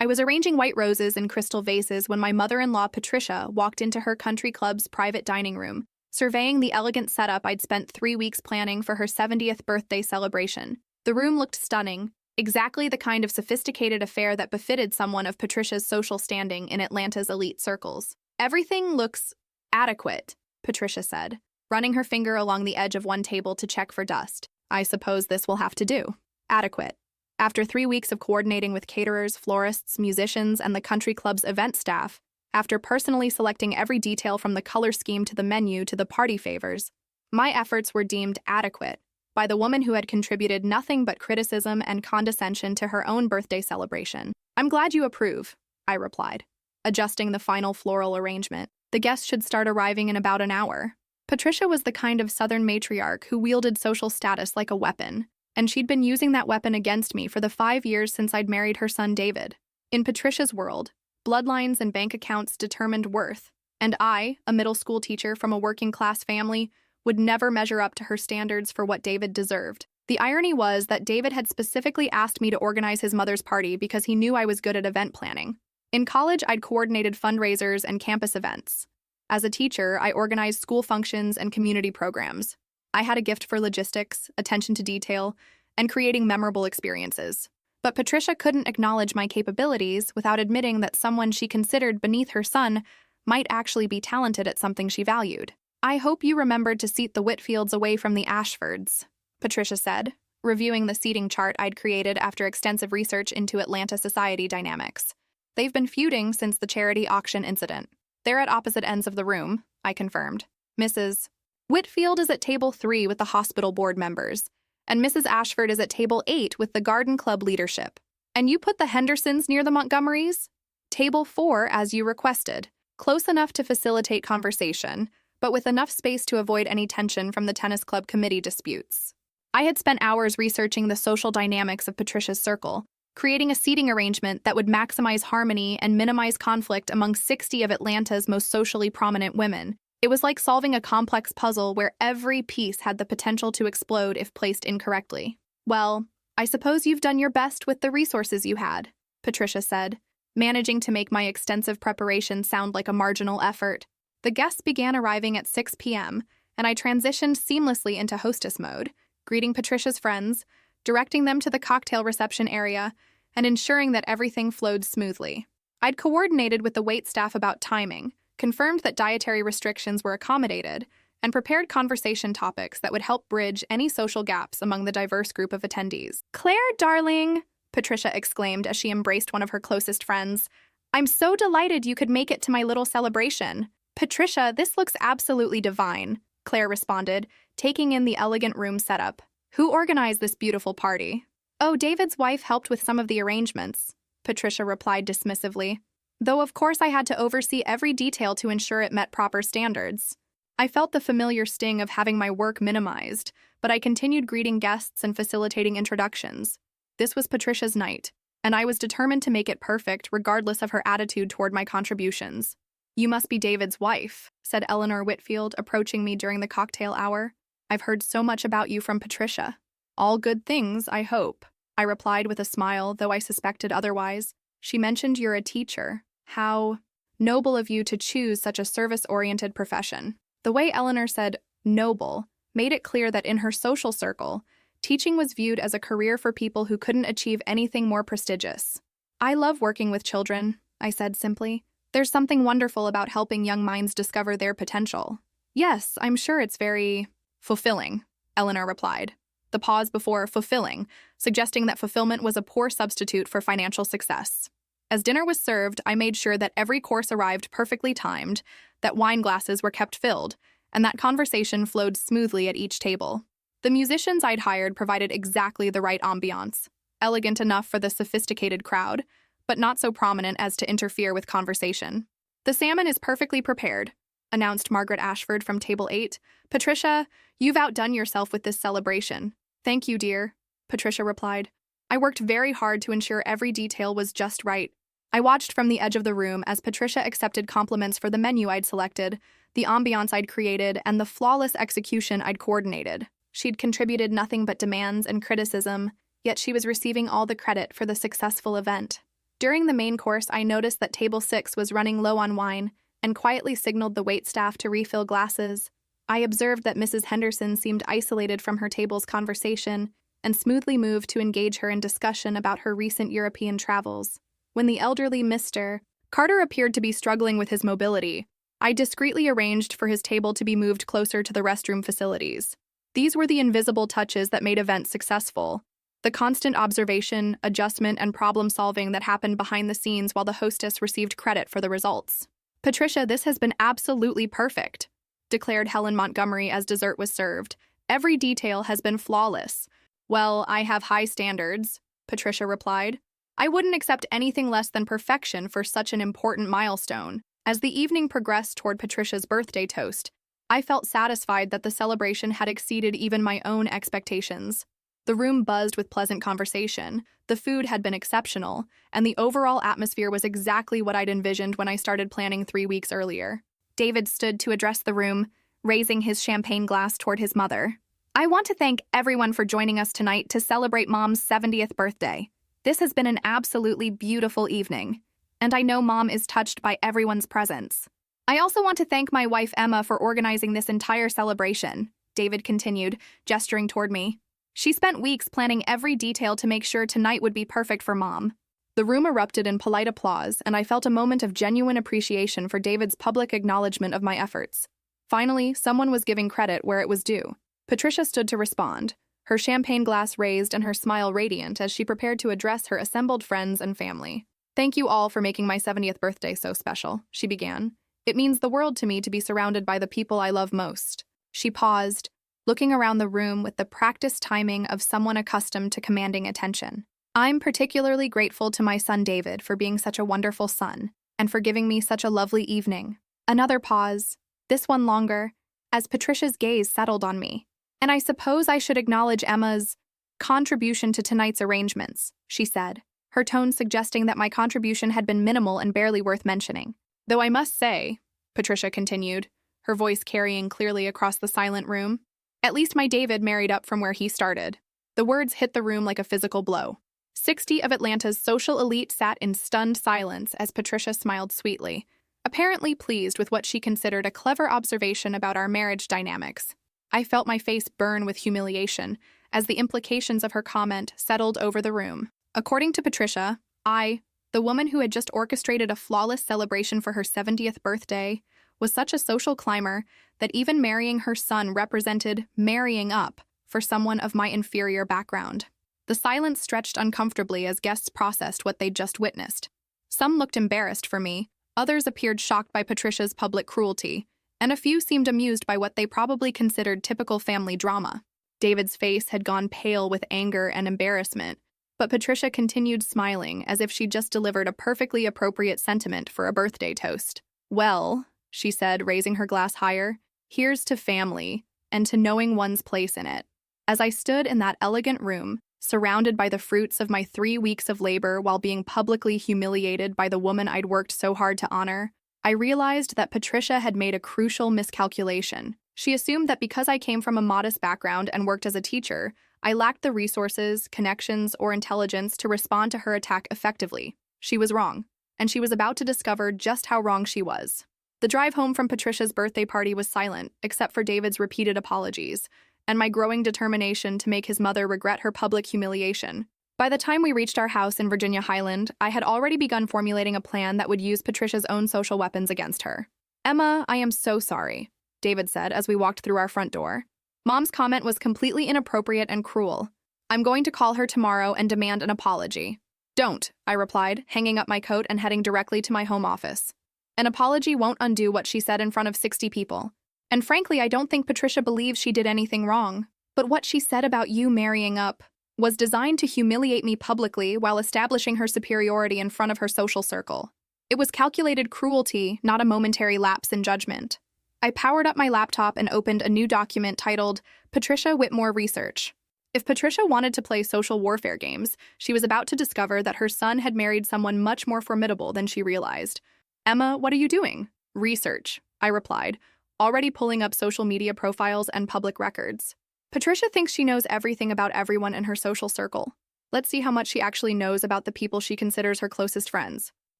I was arranging white roses in crystal vases when my mother-in-law, Patricia, walked into her country club's private dining room, surveying the elegant setup I'd spent 3 weeks planning for her 70th birthday celebration. The room looked stunning, exactly the kind of sophisticated affair that befitted someone of Patricia's social standing in Atlanta's elite circles. "Everything looks adequate," Patricia said, running her finger along the edge of one table to check for dust. "I suppose this will have to do." Adequate. After 3 weeks of coordinating with caterers, florists, musicians, and the country club's event staff, after personally selecting every detail from the color scheme to the menu to the party favors, my efforts were deemed adequate by the woman who had contributed nothing but criticism and condescension to her own birthday celebration. "I'm glad you approve," I replied, adjusting the final floral arrangement. "The guests should start arriving in about an hour." Patricia was the kind of Southern matriarch who wielded social status like a weapon, and she'd been using that weapon against me for the 5 years since I'd married her son David. In Patricia's world, bloodlines and bank accounts determined worth, and I, a middle school teacher from a working-class family, would never measure up to her standards for what David deserved. The irony was that David had specifically asked me to organize his mother's party because he knew I was good at event planning. In college, I'd coordinated fundraisers and campus events. As a teacher, I organized school functions and community programs. I had a gift for logistics, attention to detail, and creating memorable experiences. But Patricia couldn't acknowledge my capabilities without admitting that someone she considered beneath her son might actually be talented at something she valued. "I hope you remembered to seat the Whitfields away from the Ashfords," Patricia said, reviewing the seating chart I'd created after extensive research into Atlanta society dynamics. "They've been feuding since the charity auction incident." "They're at opposite ends of the room," I confirmed. "Mrs. Whitfield is at table 3 with the hospital board members, and Mrs. Ashford is at table 8 with the garden club leadership. And you put the Hendersons near the Montgomerys?" "Table 4, as you requested. Close enough to facilitate conversation, but with enough space to avoid any tension from the tennis club committee disputes." I had spent hours researching the social dynamics of Patricia's circle, creating a seating arrangement that would maximize harmony and minimize conflict among 60 of Atlanta's most socially prominent women. It was like solving a complex puzzle where every piece had the potential to explode if placed incorrectly. "Well, I suppose you've done your best with the resources you had," Patricia said, managing to make my extensive preparation sound like a marginal effort. The guests began arriving at 6 p.m., and I transitioned seamlessly into hostess mode, greeting Patricia's friends, directing them to the cocktail reception area, and ensuring that everything flowed smoothly. I'd coordinated with the waitstaff about timing, confirmed that dietary restrictions were accommodated, and prepared conversation topics that would help bridge any social gaps among the diverse group of attendees. "Claire, darling," Patricia exclaimed as she embraced one of her closest friends, "I'm so delighted you could make it to my little celebration." "Patricia, this looks absolutely divine," Claire responded, taking in the elegant room setup. "Who organized this beautiful party?" "Oh, David's wife helped with some of the arrangements," Patricia replied dismissively, "though of course I had to oversee every detail to ensure it met proper standards." I felt the familiar sting of having my work minimized, but I continued greeting guests and facilitating introductions. This was Patricia's night, and I was determined to make it perfect regardless of her attitude toward my contributions. "You must be David's wife," said Eleanor Whitfield, approaching me during the cocktail hour. "I've heard so much about you from Patricia." "All good things, I hope," I replied with a smile, though I suspected otherwise. "She mentioned you're a teacher. How noble of you to choose such a service-oriented profession." The way Eleanor said "noble" made it clear that in her social circle, teaching was viewed as a career for people who couldn't achieve anything more prestigious. "I love working with children," I said simply. "There's something wonderful about helping young minds discover their potential." "Yes, I'm sure it's very fulfilling," Eleanor replied, the pause before fulfilling, suggesting that fulfillment was a poor substitute for financial success. As dinner was served, I made sure that every course arrived perfectly timed, that wine glasses were kept filled, and that conversation flowed smoothly at each table. The musicians I'd hired provided exactly the right ambiance, elegant enough for the sophisticated crowd, but not so prominent as to interfere with conversation. "The salmon is perfectly prepared," announced Margaret Ashford from table 8. "Patricia, you've outdone yourself with this celebration." "Thank you, dear," Patricia replied. "I worked very hard to ensure every detail was just right." I watched from the edge of the room as Patricia accepted compliments for the menu I'd selected, the ambiance I'd created, and the flawless execution I'd coordinated. She'd contributed nothing but demands and criticism, yet she was receiving all the credit for the successful event. During the main course, I noticed that table 6 was running low on wine and quietly signaled the waitstaff to refill glasses. I observed that Mrs. Henderson seemed isolated from her table's conversation and smoothly moved to engage her in discussion about her recent European travels. When the elderly Mr. Carter appeared to be struggling with his mobility, I discreetly arranged for his table to be moved closer to the restroom facilities. These were the invisible touches that made events successful. The constant observation, adjustment, and problem-solving that happened behind the scenes while the hostess received credit for the results. "Patricia, this has been absolutely perfect," declared Helen Montgomery as dessert was served. "Every detail has been flawless." "Well, I have high standards," Patricia replied. "I wouldn't accept anything less than perfection for such an important milestone." As the evening progressed toward Patricia's birthday toast, I felt satisfied that the celebration had exceeded even my own expectations. The room buzzed with pleasant conversation, the food had been exceptional, and the overall atmosphere was exactly what I'd envisioned when I started planning 3 weeks earlier. David stood to address the room, raising his champagne glass toward his mother. "I want to thank everyone for joining us tonight to celebrate Mom's 70th birthday. This has been an absolutely beautiful evening, and I know Mom is touched by everyone's presence. I also want to thank my wife Emma for organizing this entire celebration," David continued, gesturing toward me. "She spent weeks planning every detail to make sure tonight would be perfect for Mom." The room erupted in polite applause, and I felt a moment of genuine appreciation for David's public acknowledgement of my efforts. Finally, someone was giving credit where it was due. Patricia stood to respond, her champagne glass raised and her smile radiant as she prepared to address her assembled friends and family. "Thank you all for making my 70th birthday so special," she began. "It means the world to me to be surrounded by the people I love most." She paused, looking around the room with the practiced timing of someone accustomed to commanding attention. "I'm particularly grateful to my son David for being such a wonderful son, and for giving me such a lovely evening." Another pause, this one longer, as Patricia's gaze settled on me. "And I suppose I should acknowledge Emma's contribution to tonight's arrangements," she said, her tone suggesting that my contribution had been minimal and barely worth mentioning. "Though I must say," Patricia continued, her voice carrying clearly across the silent room, "at least my David married up from where he started." The words hit the room like a physical blow. 60 of Atlanta's social elite sat in stunned silence as Patricia smiled sweetly, apparently pleased with what she considered a clever observation about our marriage dynamics. I felt my face burn with humiliation as the implications of her comment settled over the room. According to Patricia, I, the woman who had just orchestrated a flawless celebration for her 70th birthday, was such a social climber that even marrying her son represented marrying up for someone of my inferior background. The silence stretched uncomfortably as guests processed what they'd just witnessed. Some looked embarrassed for me, others appeared shocked by Patricia's public cruelty, and a few seemed amused by what they probably considered typical family drama. David's face had gone pale with anger and embarrassment, but Patricia continued smiling as if she'd just delivered a perfectly appropriate sentiment for a birthday toast. "Well," she said, raising her glass higher, "here's to family, and to knowing one's place in it." As I stood in that elegant room, surrounded by the fruits of my 3 weeks of labor while being publicly humiliated by the woman I'd worked so hard to honor, I realized that Patricia had made a crucial miscalculation. She assumed that because I came from a modest background and worked as a teacher, I lacked the resources, connections, or intelligence to respond to her attack effectively. She was wrong, and she was about to discover just how wrong she was. The drive home from Patricia's birthday party was silent, except for David's repeated apologies, and my growing determination to make his mother regret her public humiliation. By the time we reached our house in Virginia Highland, I had already begun formulating a plan that would use Patricia's own social weapons against her. "Emma, I am so sorry," David said as we walked through our front door. "Mom's comment was completely inappropriate and cruel. I'm going to call her tomorrow and demand an apology." "Don't," I replied, hanging up my coat and heading directly to my home office. "An apology won't undo what she said in front of 60 people. And frankly, I don't think Patricia believes she did anything wrong. But what she said about you marrying up was designed to humiliate me publicly while establishing her superiority in front of her social circle. It was calculated cruelty, not a momentary lapse in judgment." I powered up my laptop and opened a new document titled Patricia Whitmore Research. If Patricia wanted to play social warfare games, she was about to discover that her son had married someone much more formidable than she realized. "Emma, what are you doing?" "Research," I replied, already pulling up social media profiles and public records. "Patricia thinks she knows everything about everyone in her social circle. Let's see how much she actually knows about the people she considers her closest friends.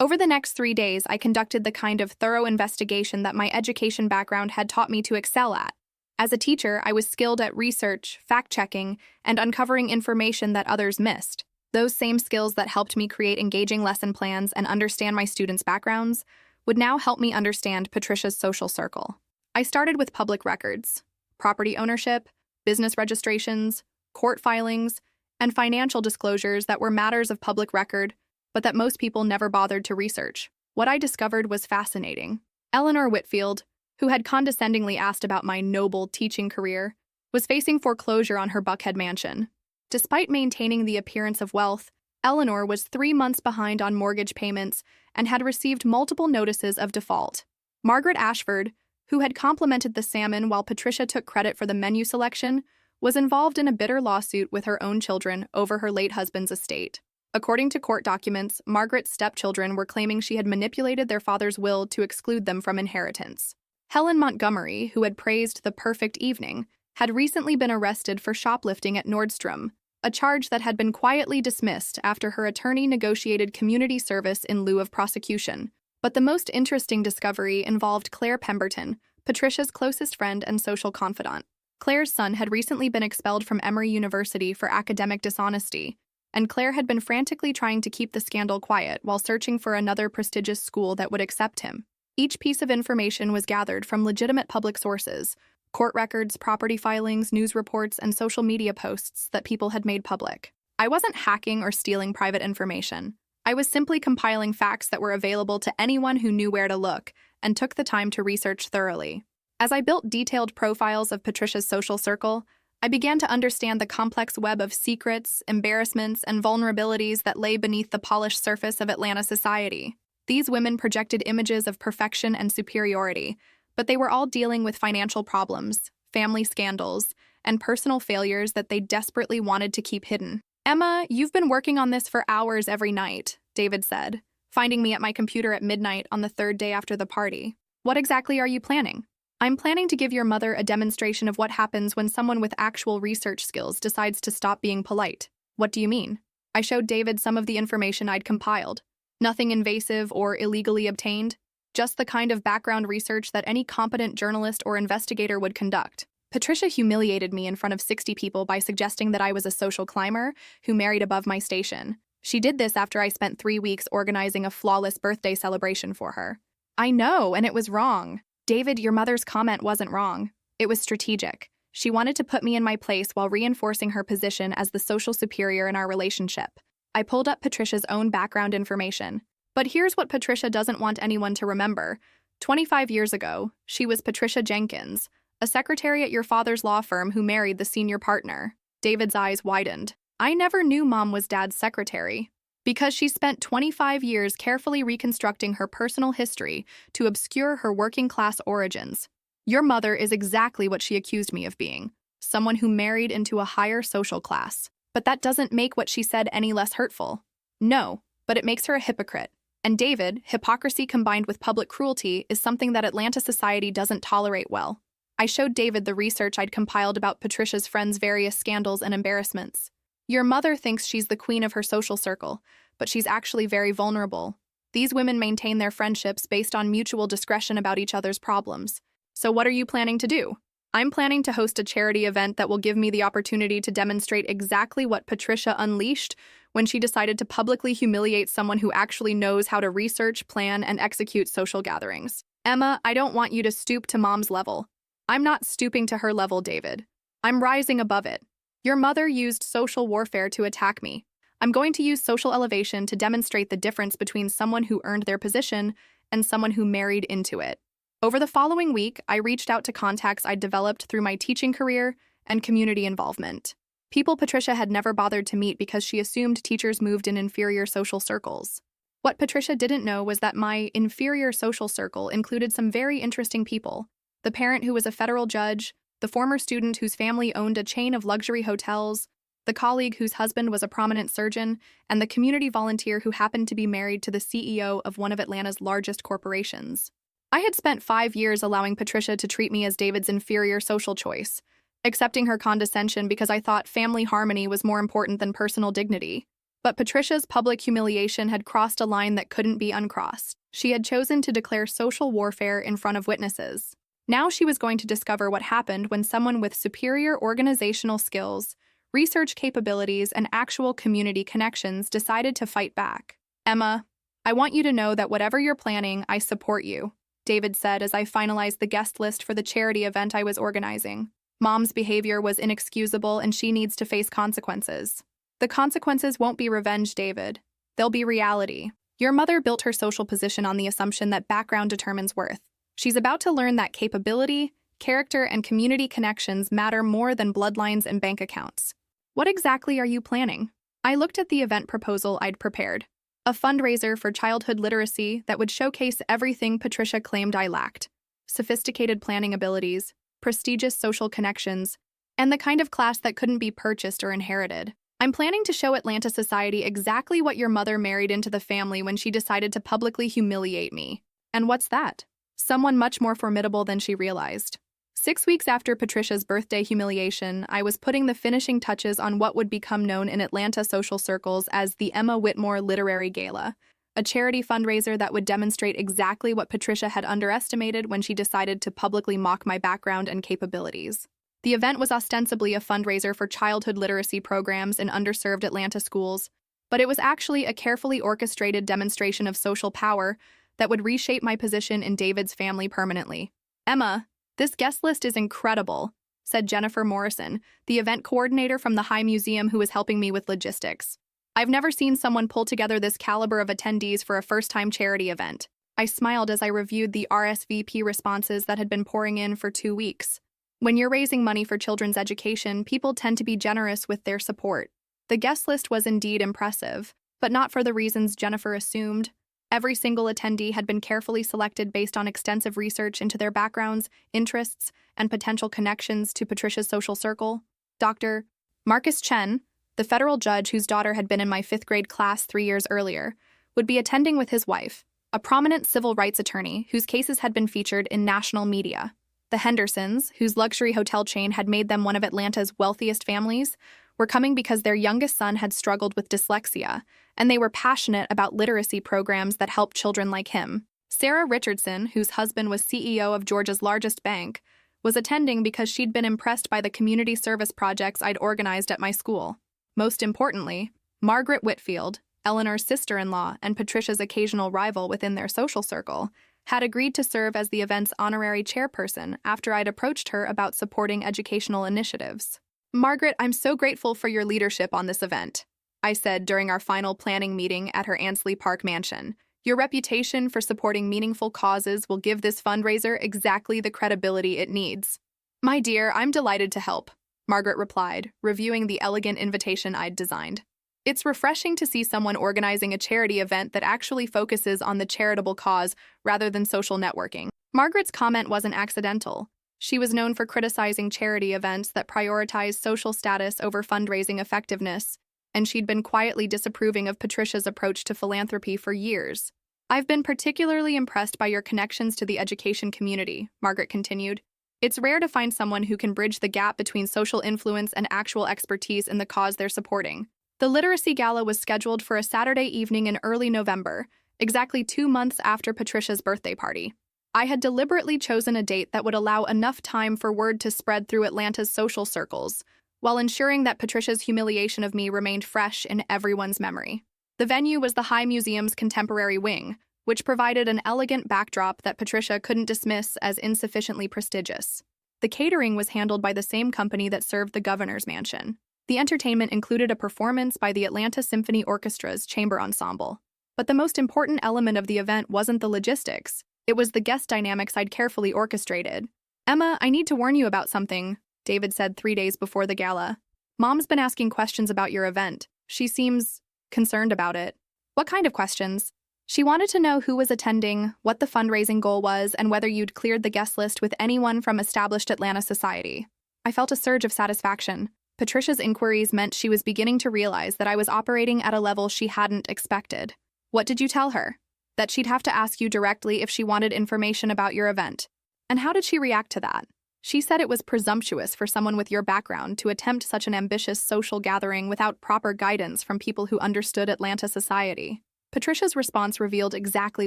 Over the next 3 days, I conducted the kind of thorough investigation that my education background had taught me to excel at. As a teacher, I was skilled at research, fact-checking, and uncovering information that others missed. Those same skills that helped me create engaging lesson plans and understand my students' backgrounds would now help me understand Patricia's social circle. I started with public records, property ownership, business registrations, court filings, and financial disclosures that were matters of public record, but that most people never bothered to research. What I discovered was fascinating. Eleanor Whitfield, who had condescendingly asked about my noble teaching career, was facing foreclosure on her Buckhead mansion. Despite maintaining the appearance of wealth, Eleanor was 3 months behind on mortgage payments and had received multiple notices of default. Margaret Ashford, who had complimented the salmon while Patricia took credit for the menu selection, was involved in a bitter lawsuit with her own children over her late husband's estate. According to court documents, Margaret's stepchildren were claiming she had manipulated their father's will to exclude them from inheritance. Helen Montgomery, who had praised the perfect evening, had recently been arrested for shoplifting at Nordstrom, a charge that had been quietly dismissed after her attorney negotiated community service in lieu of prosecution. But the most interesting discovery involved Claire Pemberton, Patricia's closest friend and social confidant. Claire's son had recently been expelled from Emory University for academic dishonesty, and Claire had been frantically trying to keep the scandal quiet while searching for another prestigious school that would accept him. Each piece of information was gathered from legitimate public sources: court records, property filings, news reports, and social media posts that people had made public. I wasn't hacking or stealing private information. I was simply compiling facts that were available to anyone who knew where to look and took the time to research thoroughly. As I built detailed profiles of Patricia's social circle, I began to understand the complex web of secrets, embarrassments, and vulnerabilities that lay beneath the polished surface of Atlanta society. These women projected images of perfection and superiority, but they were all dealing with financial problems, family scandals, and personal failures that they desperately wanted to keep hidden. "Emma, you've been working on this for hours every night," David said, finding me at my computer at midnight on the 3rd day after the party. "What exactly are you planning?" "I'm planning to give your mother a demonstration of what happens when someone with actual research skills decides to stop being polite." "What do you mean?" I showed David some of the information I'd compiled. Nothing invasive or illegally obtained, just the kind of background research that any competent journalist or investigator would conduct. Patricia humiliated me in front of 60 people by suggesting that I was a social climber who married above my station. She did this after I spent 3 weeks organizing a flawless birthday celebration for her. "I know, and it was wrong." "David, your mother's comment wasn't wrong. It was strategic. She wanted to put me in my place while reinforcing her position as the social superior in our relationship." I pulled up Patricia's own background information. But here's what Patricia doesn't want anyone to remember. 25 years ago, she was Patricia Jenkins, a secretary at your father's law firm who married the senior partner. David's eyes widened. "I never knew Mom was Dad's secretary." "Because she spent 25 years carefully reconstructing her personal history to obscure her working-class origins. Your mother is exactly what she accused me of being, someone who married into a higher social class. But that doesn't make what she said any less hurtful." "No, but it makes her a hypocrite. And David, hypocrisy combined with public cruelty is something that Atlanta society doesn't tolerate well." I showed David the research I'd compiled about Patricia's friends' various scandals and embarrassments. "Your mother thinks she's the queen of her social circle, but she's actually very vulnerable. These women maintain their friendships based on mutual discretion about each other's problems. So what are you planning to do?" "I'm planning to host a charity event that will give me the opportunity to demonstrate exactly what Patricia unleashed when she decided to publicly humiliate someone who actually knows how to research, plan, and execute social gatherings." "Emma, I don't want you to stoop to Mom's level." "I'm not stooping to her level, David. I'm rising above it. Your mother used social warfare to attack me. I'm going to use social elevation to demonstrate the difference between someone who earned their position and someone who married into it." Over the following week, I reached out to contacts I'd developed through my teaching career and community involvement. People Patricia had never bothered to meet because she assumed teachers moved in inferior social circles. What Patricia didn't know was that my inferior social circle included some very interesting people: the parent who was a federal judge, the former student whose family owned a chain of luxury hotels, the colleague whose husband was a prominent surgeon, and the community volunteer who happened to be married to the CEO of one of Atlanta's largest corporations. I had spent 5 years allowing Patricia to treat me as David's inferior social choice, accepting her condescension because I thought family harmony was more important than personal dignity. But Patricia's public humiliation had crossed a line that couldn't be uncrossed. She had chosen to declare social warfare in front of witnesses. Now she was going to discover what happened when someone with superior organizational skills, research capabilities, and actual community connections decided to fight back. "Emma, I want you to know that whatever you're planning, I support you," David said as I finalized the guest list for the charity event I was organizing. "Mom's behavior was inexcusable and she needs to face consequences." "The consequences won't be revenge, David. They'll be reality. Your mother built her social position on the assumption that background determines worth. She's about to learn that capability, character, and community connections matter more than bloodlines and bank accounts." "What exactly are you planning?" I looked at the event proposal I'd prepared. A fundraiser for childhood literacy that would showcase everything Patricia claimed I lacked: sophisticated planning abilities, prestigious social connections, and the kind of class that couldn't be purchased or inherited. "I'm planning to show Atlanta society exactly what your mother married into the family when she decided to publicly humiliate me." And what's that? Someone much more formidable than she realized. 6 weeks after Patricia's birthday humiliation, I was putting the finishing touches on what would become known in Atlanta social circles as the Emma Whitmore Literary Gala, a charity fundraiser that would demonstrate exactly what Patricia had underestimated when she decided to publicly mock my background and capabilities. The event was ostensibly a fundraiser for childhood literacy programs in underserved Atlanta schools, but it was actually a carefully orchestrated demonstration of social power that would reshape my position in David's family permanently. "Emma, this guest list is incredible," said Jennifer Morrison, the event coordinator from the High Museum who was helping me with logistics. "I've never seen someone pull together this caliber of attendees for a first-time charity event." I smiled as I reviewed the RSVP responses that had been pouring in for 2 weeks. When you're raising money for children's education, people tend to be generous with their support. The guest list was indeed impressive, but not for the reasons Jennifer assumed. Every single attendee had been carefully selected based on extensive research into their backgrounds, interests, and potential connections to Patricia's social circle. Dr. Marcus Chen, the federal judge whose daughter had been in my 5th grade class 3 years earlier, would be attending with his wife, a prominent civil rights attorney whose cases had been featured in national media. The Hendersons, whose luxury hotel chain had made them one of Atlanta's wealthiest families, were coming because their youngest son had struggled with dyslexia, and they were passionate about literacy programs that help children like him. Sarah Richardson, whose husband was CEO of Georgia's largest bank, was attending because she'd been impressed by the community service projects I'd organized at my school. Most importantly, Margaret Whitfield, Eleanor's sister-in-law and Patricia's occasional rival within their social circle, had agreed to serve as the event's honorary chairperson after I'd approached her about supporting educational initiatives. "Margaret, I'm so grateful for your leadership on this event," I said during our final planning meeting at her Ansley Park mansion. "Your reputation for supporting meaningful causes will give this fundraiser exactly the credibility it needs." "My dear, I'm delighted to help," Margaret replied, reviewing the elegant invitation I'd designed. "It's refreshing to see someone organizing a charity event that actually focuses on the charitable cause rather than social networking." Margaret's comment wasn't accidental. She was known for criticizing charity events that prioritize social status over fundraising effectiveness, and she'd been quietly disapproving of Patricia's approach to philanthropy for years. "I've been particularly impressed by your connections to the education community," Margaret continued. "It's rare to find someone who can bridge the gap between social influence and actual expertise in the cause they're supporting." The Literacy Gala was scheduled for a Saturday evening in early November, exactly 2 months after Patricia's birthday party. I had deliberately chosen a date that would allow enough time for word to spread through Atlanta's social circles, while ensuring that Patricia's humiliation of me remained fresh in everyone's memory. The venue was the High Museum's contemporary wing, which provided an elegant backdrop that Patricia couldn't dismiss as insufficiently prestigious. The catering was handled by the same company that served the governor's mansion. The entertainment included a performance by the Atlanta Symphony Orchestra's chamber ensemble. But the most important element of the event wasn't the logistics. It was the guest dynamics I'd carefully orchestrated. "Emma, I need to warn you about something," David said 3 days before the gala. "Mom's been asking questions about your event. She seems concerned about it." "What kind of questions?" "She wanted to know who was attending, what the fundraising goal was, and whether you'd cleared the guest list with anyone from established Atlanta society." I felt a surge of satisfaction. Patricia's inquiries meant she was beginning to realize that I was operating at a level she hadn't expected. "What did you tell her?" "That she'd have to ask you directly if she wanted information about your event." "And how did she react to that?" She said it was presumptuous for someone with your background to attempt such an ambitious social gathering without proper guidance from people who understood Atlanta society. Patricia's response revealed exactly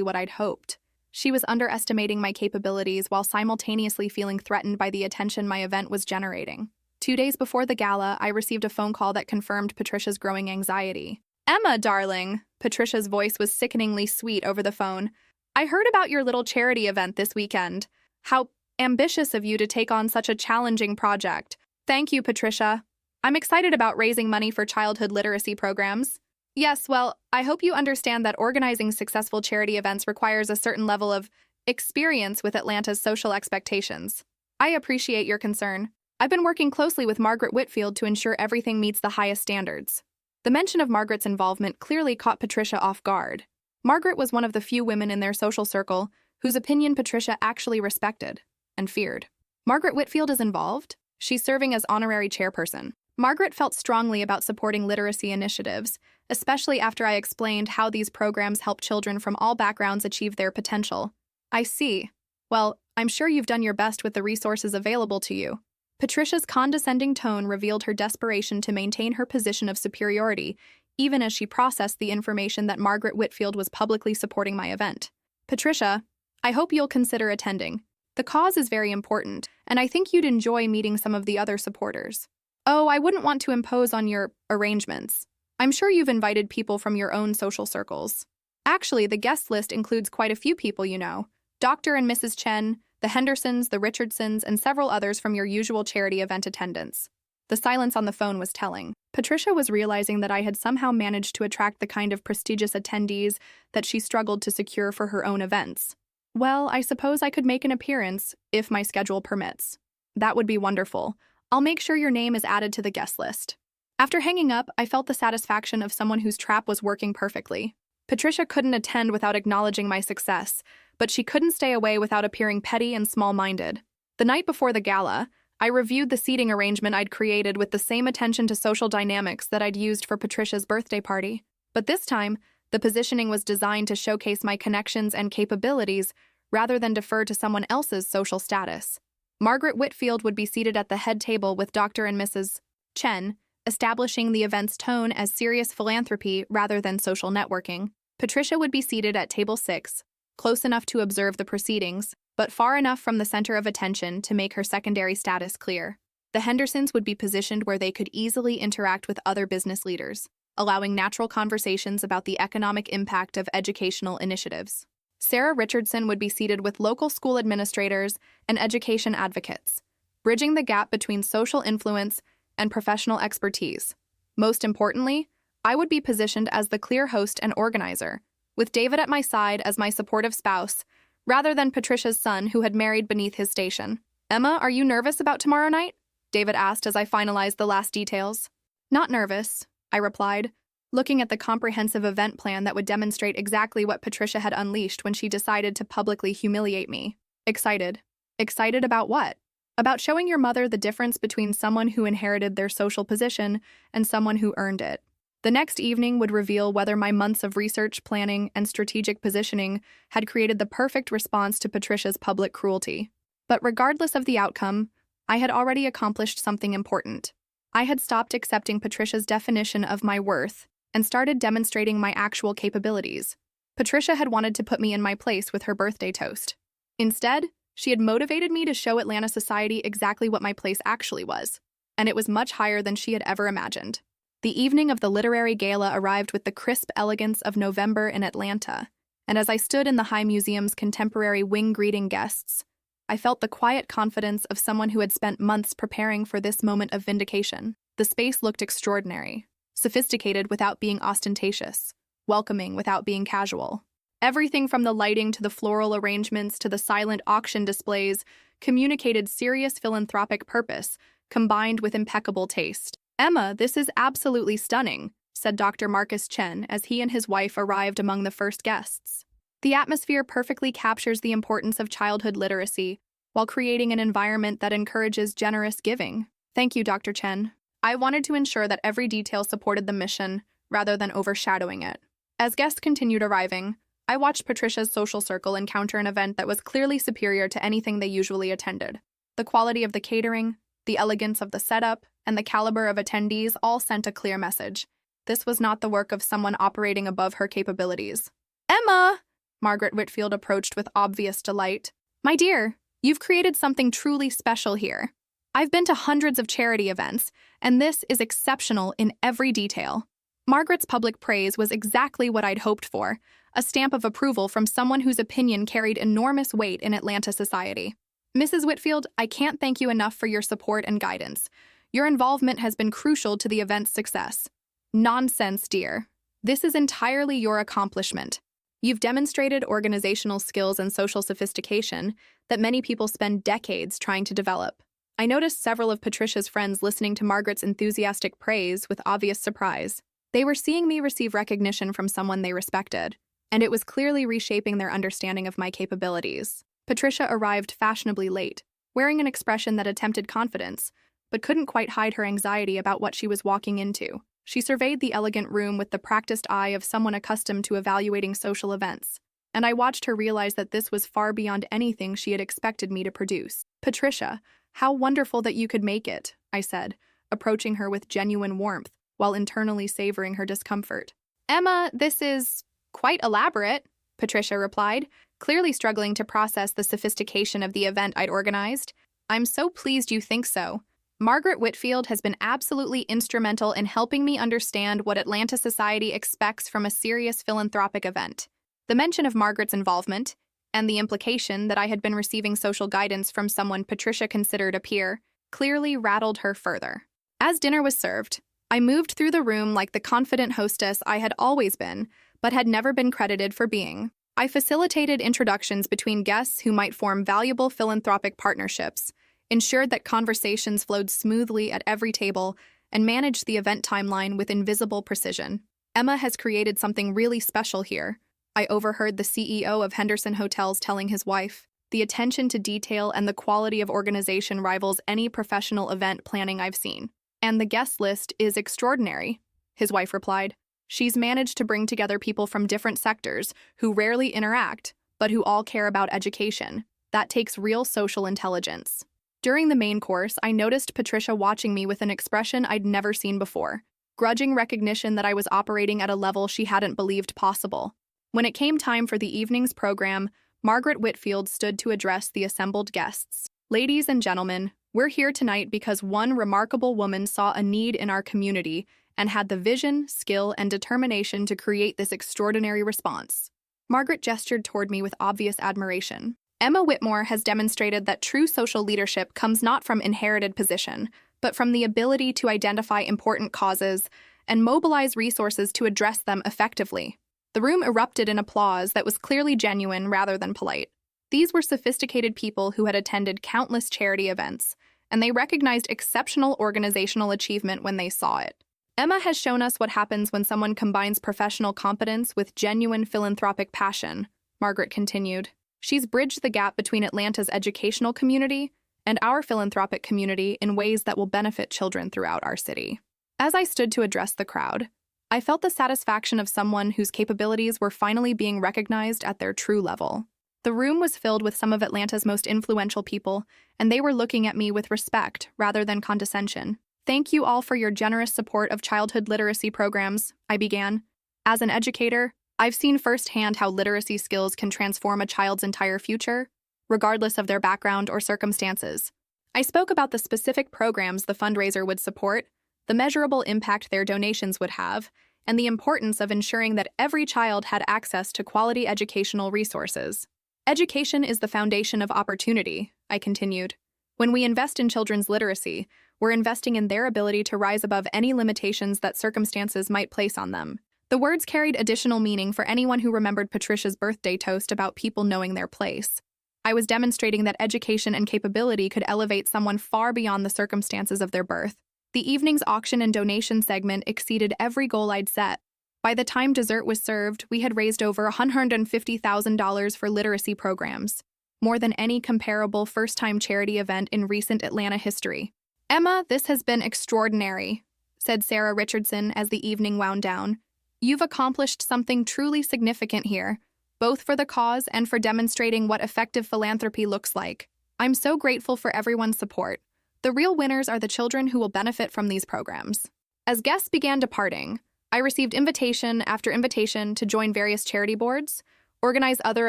what I'd hoped. She was underestimating my capabilities while simultaneously feeling threatened by the attention my event was generating. 2 days before the gala, I received a phone call that confirmed Patricia's growing anxiety. "Emma, darling," Patricia's voice was sickeningly sweet over the phone. "I heard about your little charity event this weekend. How ambitious of you to take on such a challenging project. Thank you, Patricia. I'm excited about raising money for childhood literacy programs." "Yes, well, I hope you understand that organizing successful charity events requires a certain level of experience with Atlanta's social expectations. I appreciate your concern. I've been working closely with Margaret Whitfield to ensure everything meets the highest standards." The mention of Margaret's involvement clearly caught Patricia off guard. Margaret was one of the few women in their social circle whose opinion Patricia actually respected and feared. "Margaret Whitfield is involved? She's serving as honorary chairperson." Margaret felt strongly about supporting literacy initiatives, especially after I explained how these programs help children from all backgrounds achieve their potential. "I see. Well, I'm sure you've done your best with the resources available to you." Patricia's condescending tone revealed her desperation to maintain her position of superiority, even as she processed the information that Margaret Whitfield was publicly supporting my event. "Patricia, I hope you'll consider attending. The cause is very important, and I think you'd enjoy meeting some of the other supporters." "Oh, I wouldn't want to impose on your arrangements. I'm sure you've invited people from your own social circles." "Actually, the guest list includes quite a few people you know. Dr. and Mrs. Chen, the Hendersons, the Richardsons, and several others from your usual charity event attendance." The silence on the phone was telling. Patricia was realizing that I had somehow managed to attract the kind of prestigious attendees that she struggled to secure for her own events. "Well, I suppose I could make an appearance, if my schedule permits." "That would be wonderful. I'll make sure your name is added to the guest list." After hanging up, I felt the satisfaction of someone whose trap was working perfectly. Patricia couldn't attend without acknowledging my success, but she couldn't stay away without appearing petty and small-minded. The night before the gala, I reviewed the seating arrangement I'd created with the same attention to social dynamics that I'd used for Patricia's birthday party. But this time, the positioning was designed to showcase my connections and capabilities rather than defer to someone else's social status. Margaret Whitfield would be seated at the head table with Dr. and Mrs. Chen, establishing the event's tone as serious philanthropy rather than social networking. Patricia would be seated at table 6, close enough to observe the proceedings, but far enough from the center of attention to make her secondary status clear. The Hendersons would be positioned where they could easily interact with other business leaders, allowing natural conversations about the economic impact of educational initiatives. Sarah Richardson would be seated with local school administrators and education advocates, bridging the gap between social influence and professional expertise. Most importantly, I would be positioned as the clear host and organizer, with David at my side as my supportive spouse, rather than Patricia's son who had married beneath his station. "Emma, are you nervous about tomorrow night?" David asked as I finalized the last details. "Not nervous," I replied, looking at the comprehensive event plan that would demonstrate exactly what Patricia had unleashed when she decided to publicly humiliate me. "Excited." "Excited about what?" "About showing your mother the difference between someone who inherited their social position and someone who earned it." The next evening would reveal whether my months of research, planning, and strategic positioning had created the perfect response to Patricia's public cruelty. But regardless of the outcome, I had already accomplished something important. I had stopped accepting Patricia's definition of my worth and started demonstrating my actual capabilities. Patricia had wanted to put me in my place with her birthday toast. Instead, she had motivated me to show Atlanta society exactly what my place actually was, and it was much higher than she had ever imagined. The evening of the literary gala arrived with the crisp elegance of November in Atlanta, and as I stood in the High Museum's contemporary wing greeting guests, I felt the quiet confidence of someone who had spent months preparing for this moment of vindication. The space looked extraordinary, sophisticated without being ostentatious, welcoming without being casual. Everything from the lighting to the floral arrangements to the silent auction displays communicated serious philanthropic purpose, combined with impeccable taste. "Emma, this is absolutely stunning," said Dr. Marcus Chen as he and his wife arrived among the first guests. "The atmosphere perfectly captures the importance of childhood literacy while creating an environment that encourages generous giving." "Thank you, Dr. Chen. I wanted to ensure that every detail supported the mission rather than overshadowing it." As guests continued arriving, I watched Patricia's social circle encounter an event that was clearly superior to anything they usually attended. The quality of the catering, the elegance of the setup, and the caliber of attendees all sent a clear message. This was not the work of someone operating above her capabilities. "Emma!" Margaret Whitfield approached with obvious delight. "My dear, you've created something truly special here. I've been to hundreds of charity events, and this is exceptional in every detail." Margaret's public praise was exactly what I'd hoped for, a stamp of approval from someone whose opinion carried enormous weight in Atlanta society. "Mrs. Whitfield, I can't thank you enough for your support and guidance. Your involvement has been crucial to the event's success." "Nonsense, dear. This is entirely your accomplishment. You've demonstrated organizational skills and social sophistication that many people spend decades trying to develop." I noticed several of Patricia's friends listening to Margaret's enthusiastic praise with obvious surprise. They were seeing me receive recognition from someone they respected, and it was clearly reshaping their understanding of my capabilities. Patricia arrived fashionably late, wearing an expression that attempted confidence, but couldn't quite hide her anxiety about what she was walking into. She surveyed the elegant room with the practiced eye of someone accustomed to evaluating social events, and I watched her realize that this was far beyond anything she had expected me to produce. "Patricia, how wonderful that you could make it," I said, approaching her with genuine warmth, while internally savoring her discomfort. "Emma, this is quite elaborate," Patricia replied, clearly struggling to process the sophistication of the event I'd organized. "I'm so pleased you think so. Margaret Whitfield has been absolutely instrumental in helping me understand what Atlanta society expects from a serious philanthropic event." The mention of Margaret's involvement, and the implication that I had been receiving social guidance from someone Patricia considered a peer, clearly rattled her further. As dinner was served, I moved through the room like the confident hostess I had always been, but had never been credited for being. I facilitated introductions between guests who might form valuable philanthropic partnerships, ensured that conversations flowed smoothly at every table, and managed the event timeline with invisible precision. "Emma has created something really special here," I overheard the CEO of Henderson Hotels telling his wife. "The attention to detail and the quality of organization rivals any professional event planning I've seen." "And the guest list is extraordinary," his wife replied. "She's managed to bring together people from different sectors who rarely interact, but who all care about education. That takes real social intelligence." During the main course, I noticed Patricia watching me with an expression I'd never seen before, grudging recognition that I was operating at a level she hadn't believed possible. When it came time for the evening's program, Margaret Whitfield stood to address the assembled guests. "Ladies and gentlemen, we're here tonight because one remarkable woman saw a need in our community and had the vision, skill, and determination to create this extraordinary response." Margaret gestured toward me with obvious admiration. "Emma Whitmore has demonstrated that true social leadership comes not from inherited position, but from the ability to identify important causes and mobilize resources to address them effectively." The room erupted in applause that was clearly genuine rather than polite. These were sophisticated people who had attended countless charity events, and they recognized exceptional organizational achievement when they saw it. "Emma has shown us what happens when someone combines professional competence with genuine philanthropic passion," Margaret continued. "She's bridged the gap between Atlanta's educational community and our philanthropic community in ways that will benefit children throughout our city." As I stood to address the crowd, I felt the satisfaction of someone whose capabilities were finally being recognized at their true level. The room was filled with some of Atlanta's most influential people, and they were looking at me with respect rather than condescension. "Thank you all for your generous support of childhood literacy programs," I began. "As an educator, I've seen firsthand how literacy skills can transform a child's entire future, regardless of their background or circumstances." I spoke about the specific programs the fundraiser would support, the measurable impact their donations would have, and the importance of ensuring that every child had access to quality educational resources. "Education is the foundation of opportunity," I continued. "When we invest in children's literacy, we're investing in their ability to rise above any limitations that circumstances might place on them." The words carried additional meaning for anyone who remembered Patricia's birthday toast about people knowing their place. I was demonstrating that education and capability could elevate someone far beyond the circumstances of their birth. The evening's auction and donation segment exceeded every goal I'd set. By the time dessert was served, we had raised over $150,000 for literacy programs, more than any comparable first-time charity event in recent Atlanta history. "Emma, this has been extraordinary," said Sarah Richardson as the evening wound down. "You've accomplished something truly significant here, both for the cause and for demonstrating what effective philanthropy looks like." I'm so grateful for everyone's support. The real winners are the children who will benefit from these programs. As guests began departing, I received invitation after invitation to join various charity boards, organize other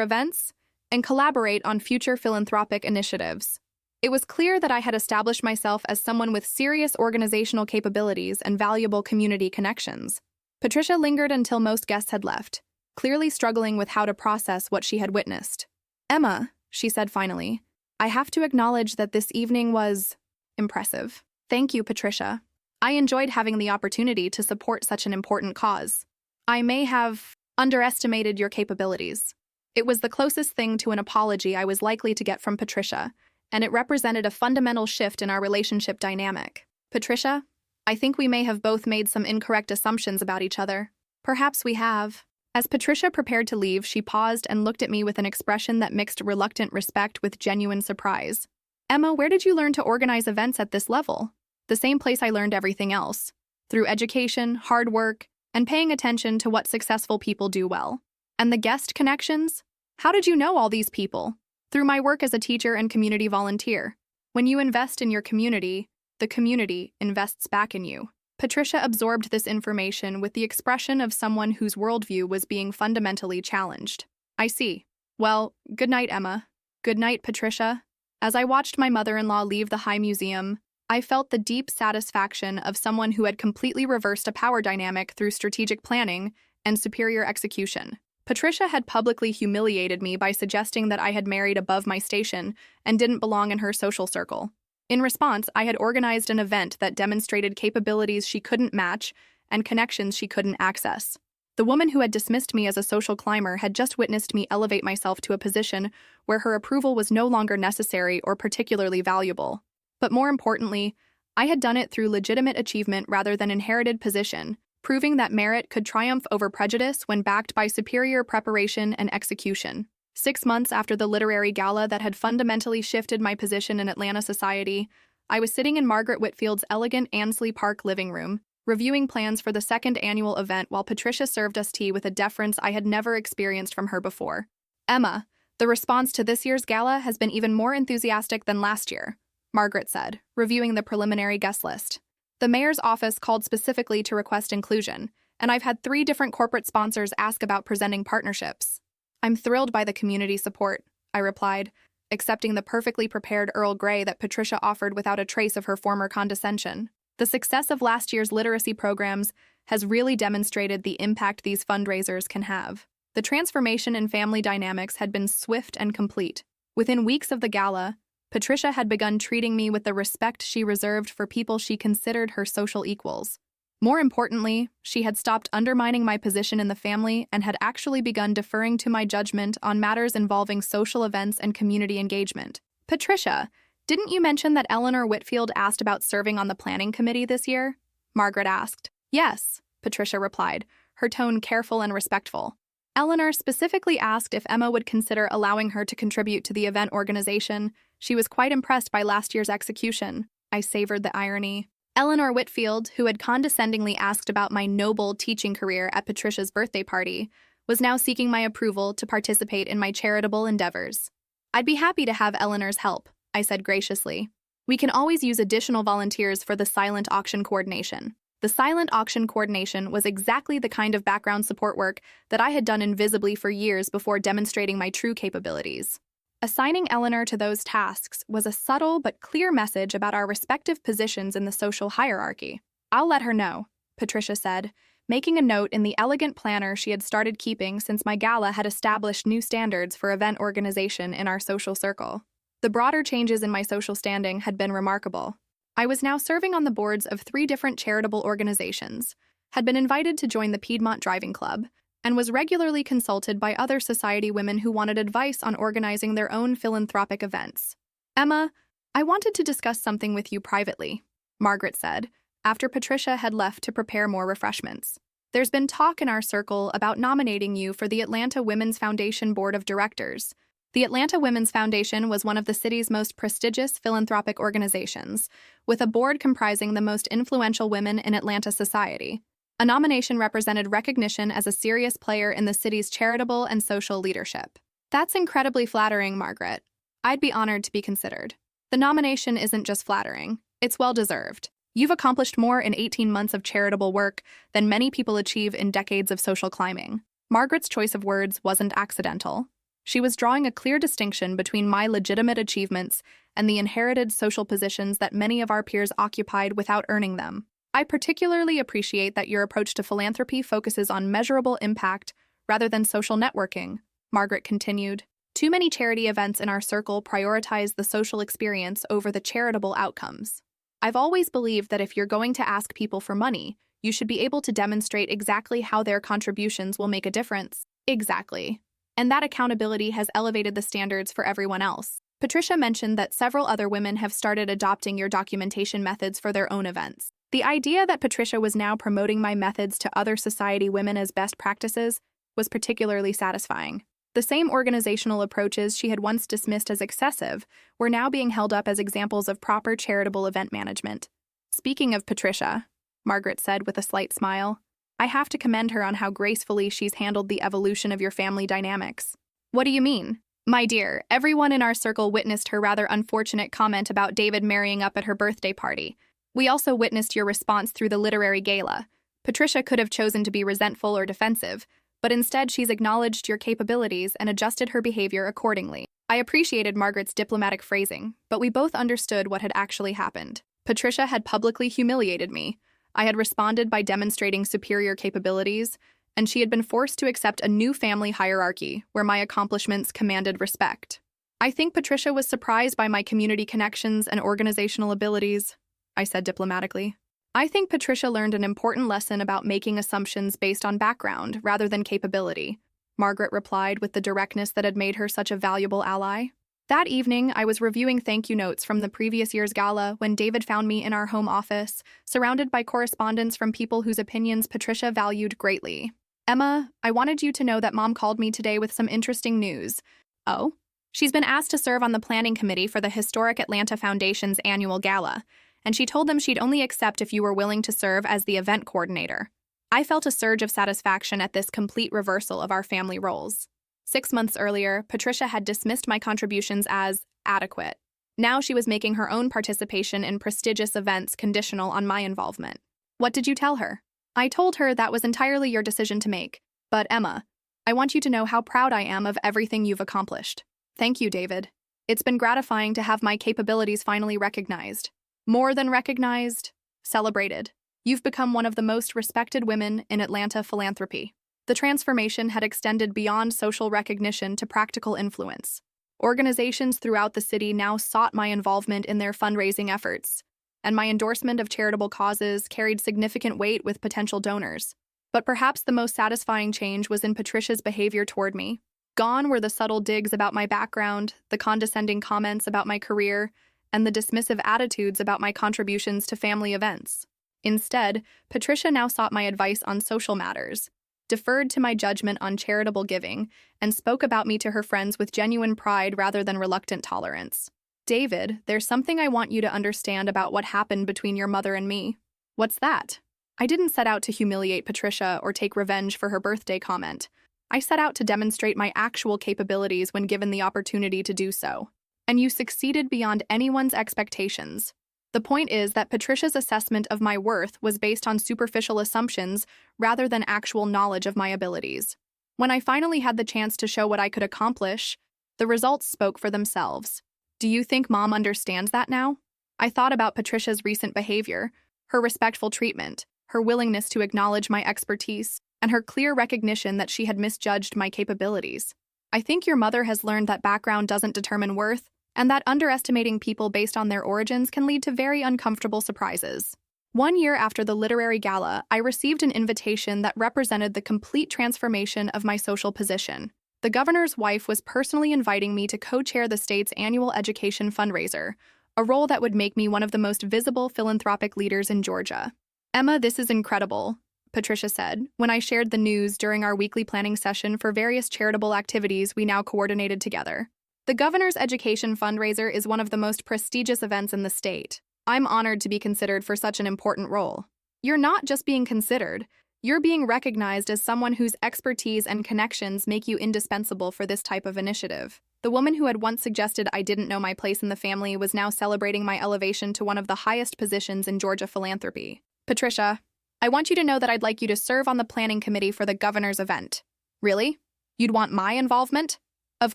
events, and collaborate on future philanthropic initiatives. It was clear that I had established myself as someone with serious organizational capabilities and valuable community connections. Patricia lingered until most guests had left, clearly struggling with how to process what she had witnessed. "Emma," she said finally, "I have to acknowledge that this evening was impressive." "Thank you, Patricia. I enjoyed having the opportunity to support such an important cause. I may have underestimated your capabilities." It was the closest thing to an apology I was likely to get from Patricia, and it represented a fundamental shift in our relationship dynamic. "Patricia, I think we may have both made some incorrect assumptions about each other." "Perhaps we have." As Patricia prepared to leave, she paused and looked at me with an expression that mixed reluctant respect with genuine surprise. "Emma, where did you learn to organize events at this level?" "The same place I learned everything else. Through education, hard work, and paying attention to what successful people do well." "And the guest connections? How did you know all these people?" "Through my work as a teacher and community volunteer. When you invest in your community, the community invests back in you." Patricia absorbed this information with the expression of someone whose worldview was being fundamentally challenged. "I see. Well, good night, Emma." "Good night, Patricia." As I watched my mother-in-law leave the High Museum, I felt the deep satisfaction of someone who had completely reversed a power dynamic through strategic planning and superior execution. Patricia had publicly humiliated me by suggesting that I had married above my station and didn't belong in her social circle. In response, I had organized an event that demonstrated capabilities she couldn't match and connections she couldn't access. The woman who had dismissed me as a social climber had just witnessed me elevate myself to a position where her approval was no longer necessary or particularly valuable. But more importantly, I had done it through legitimate achievement rather than inherited position, proving that merit could triumph over prejudice when backed by superior preparation and execution. 6 months after the literary gala that had fundamentally shifted my position in Atlanta society, I was sitting in Margaret Whitfield's elegant Ansley Park living room, reviewing plans for the second annual event while Patricia served us tea with a deference I had never experienced from her before. "Emma, the response to this year's gala has been even more enthusiastic than last year," Margaret said, reviewing the preliminary guest list. "The mayor's office called specifically to request inclusion, and I've had 3 different corporate sponsors ask about presenting partnerships." "I'm thrilled by the community support," I replied, accepting the perfectly prepared Earl Grey that Patricia offered without a trace of her former condescension. The success of last year's literacy programs has really demonstrated the impact these fundraisers can have. The transformation in family dynamics had been swift and complete. Within weeks of the gala, Patricia had begun treating me with the respect she reserved for people she considered her social equals. More importantly, she had stopped undermining my position in the family and had actually begun deferring to my judgment on matters involving social events and community engagement. "Patricia, didn't you mention that Eleanor Whitfield asked about serving on the planning committee this year?" Margaret asked. "Yes," Patricia replied, her tone careful and respectful. "Eleanor specifically asked if Emma would consider allowing her to contribute to the event organization. She was quite impressed by last year's execution." I savored the irony. Eleanor Whitfield, who had condescendingly asked about my noble teaching career at Patricia's birthday party, was now seeking my approval to participate in my charitable endeavors. "I'd be happy to have Eleanor's help," I said graciously. "We can always use additional volunteers for the silent auction coordination." The silent auction coordination was exactly the kind of background support work that I had done invisibly for years before demonstrating my true capabilities. Assigning Eleanor to those tasks was a subtle but clear message about our respective positions in the social hierarchy. "I'll let her know," Patricia said, making a note in the elegant planner she had started keeping since my gala had established new standards for event organization in our social circle. The broader changes in my social standing had been remarkable. I was now serving on the boards of 3 different charitable organizations, had been invited to join the Piedmont Driving Club, and was regularly consulted by other society women who wanted advice on organizing their own philanthropic events. "Emma, I wanted to discuss something with you privately," Margaret said, after Patricia had left to prepare more refreshments. "There's been talk in our circle about nominating you for the Atlanta Women's Foundation Board of Directors." The Atlanta Women's Foundation was one of the city's most prestigious philanthropic organizations, with a board comprising the most influential women in Atlanta society. A nomination represented recognition as a serious player in the city's charitable and social leadership. "That's incredibly flattering, Margaret. I'd be honored to be considered. The nomination isn't just flattering, it's well-deserved. You've accomplished more in 18 months of charitable work than many people achieve in decades of social climbing. Margaret's choice of words wasn't accidental. She was drawing a clear distinction between my legitimate achievements and the inherited social positions that many of our peers occupied without earning them. I particularly appreciate that your approach to philanthropy focuses on measurable impact rather than social networking, Margaret continued. Too many charity events in our circle prioritize the social experience over the charitable outcomes. I've always believed that if you're going to ask people for money, you should be able to demonstrate exactly how their contributions will make a difference. Exactly. And that accountability has elevated the standards for everyone else. Patricia mentioned that several other women have started adopting your documentation methods for their own events. The idea that Patricia was now promoting my methods to other society women as best practices was particularly satisfying. The same organizational approaches she had once dismissed as excessive were now being held up as examples of proper charitable event management. Speaking of Patricia, Margaret said with a slight smile, I have to commend her on how gracefully she's handled the evolution of your family dynamics. What do you mean? My dear, everyone in our circle witnessed her rather unfortunate comment about David marrying up at her birthday party. We also witnessed your response through the literary gala. Patricia could have chosen to be resentful or defensive, but instead she's acknowledged your capabilities and adjusted her behavior accordingly. I appreciated Margaret's diplomatic phrasing, but we both understood what had actually happened. Patricia had publicly humiliated me. I had responded by demonstrating superior capabilities, and she had been forced to accept a new family hierarchy where my accomplishments commanded respect. I think Patricia was surprised by my community connections and organizational abilities, I said diplomatically. I think Patricia learned an important lesson about making assumptions based on background rather than capability, Margaret replied with the directness that had made her such a valuable ally. That evening, I was reviewing thank you notes from the previous year's gala when David found me in our home office, surrounded by correspondence from people whose opinions Patricia valued greatly. Emma, I wanted you to know that Mom called me today with some interesting news. Oh? She's been asked to serve on the planning committee for the Historic Atlanta Foundation's annual gala, and she told them she'd only accept if you were willing to serve as the event coordinator. I felt a surge of satisfaction at this complete reversal of our family roles. 6 months earlier, Patricia had dismissed my contributions as adequate. Now she was making her own participation in prestigious events conditional on my involvement. What did you tell her? I told her that was entirely your decision to make. But Emma, I want you to know how proud I am of everything you've accomplished. Thank you, David. It's been gratifying to have my capabilities finally recognized. More than recognized, celebrated. You've become one of the most respected women in Atlanta philanthropy. The transformation had extended beyond social recognition to practical influence. Organizations throughout the city now sought my involvement in their fundraising efforts, and my endorsement of charitable causes carried significant weight with potential donors. But perhaps the most satisfying change was in Patricia's behavior toward me. Gone were the subtle digs about my background, the condescending comments about my career, and the dismissive attitudes about my contributions to family events. Instead, Patricia now sought my advice on social matters, deferred to my judgment on charitable giving, and spoke about me to her friends with genuine pride rather than reluctant tolerance. David, there's something I want you to understand about what happened between your mother and me. What's that? I didn't set out to humiliate Patricia or take revenge for her birthday comment. I set out to demonstrate my actual capabilities when given the opportunity to do so. And you succeeded beyond anyone's expectations. The point is that Patricia's assessment of my worth was based on superficial assumptions rather than actual knowledge of my abilities. When I finally had the chance to show what I could accomplish, the results spoke for themselves. Do you think Mom understands that now? I thought about Patricia's recent behavior, her respectful treatment, her willingness to acknowledge my expertise, and her clear recognition that she had misjudged my capabilities. I think your mother has learned that background doesn't determine worth, and that underestimating people based on their origins can lead to very uncomfortable surprises. 1 year after the literary gala, I received an invitation that represented the complete transformation of my social position. The governor's wife was personally inviting me to co-chair the state's annual education fundraiser, a role that would make me one of the most visible philanthropic leaders in Georgia. Emma, this is incredible, Patricia said, when I shared the news during our weekly planning session for various charitable activities we now coordinated together. The governor's education fundraiser is one of the most prestigious events in the state. I'm honored to be considered for such an important role. You're not just being considered, you're being recognized as someone whose expertise and connections make you indispensable for this type of initiative. The woman who had once suggested I didn't know my place in the family was now celebrating my elevation to one of the highest positions in Georgia philanthropy. Patricia, I want you to know that I'd like you to serve on the planning committee for the governor's event. Really? You'd want my involvement? Of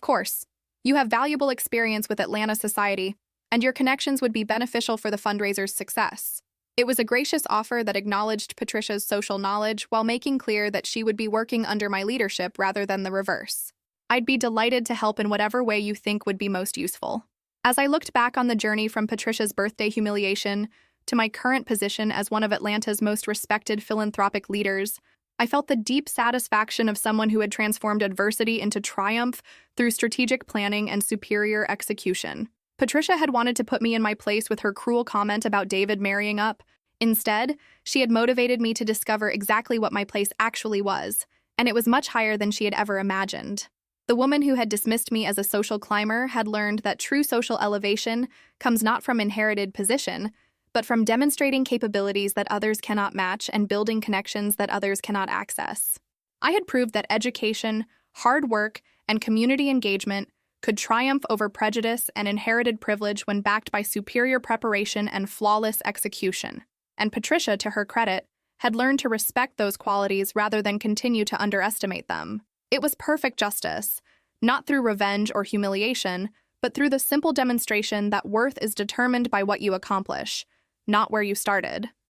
course. You have valuable experience with Atlanta society, and your connections would be beneficial for the fundraiser's success. It was a gracious offer that acknowledged Patricia's social knowledge while making clear that she would be working under my leadership rather than the reverse. I'd be delighted to help in whatever way you think would be most useful. As I looked back on the journey from Patricia's birthday humiliation to my current position as one of Atlanta's most respected philanthropic leaders, I felt the deep satisfaction of someone who had transformed adversity into triumph through strategic planning and superior execution. Patricia had wanted to put me in my place with her cruel comment about David marrying up. Instead, she had motivated me to discover exactly what my place actually was, and it was much higher than she had ever imagined. The woman who had dismissed me as a social climber had learned that true social elevation comes not from inherited position, but from demonstrating capabilities that others cannot match and building connections that others cannot access. I had proved that education, hard work, and community engagement could triumph over prejudice and inherited privilege when backed by superior preparation and flawless execution. And Patricia, to her credit, had learned to respect those qualities rather than continue to underestimate them. It was perfect justice, not through revenge or humiliation, but through the simple demonstration that worth is determined by what you accomplish, not where you started.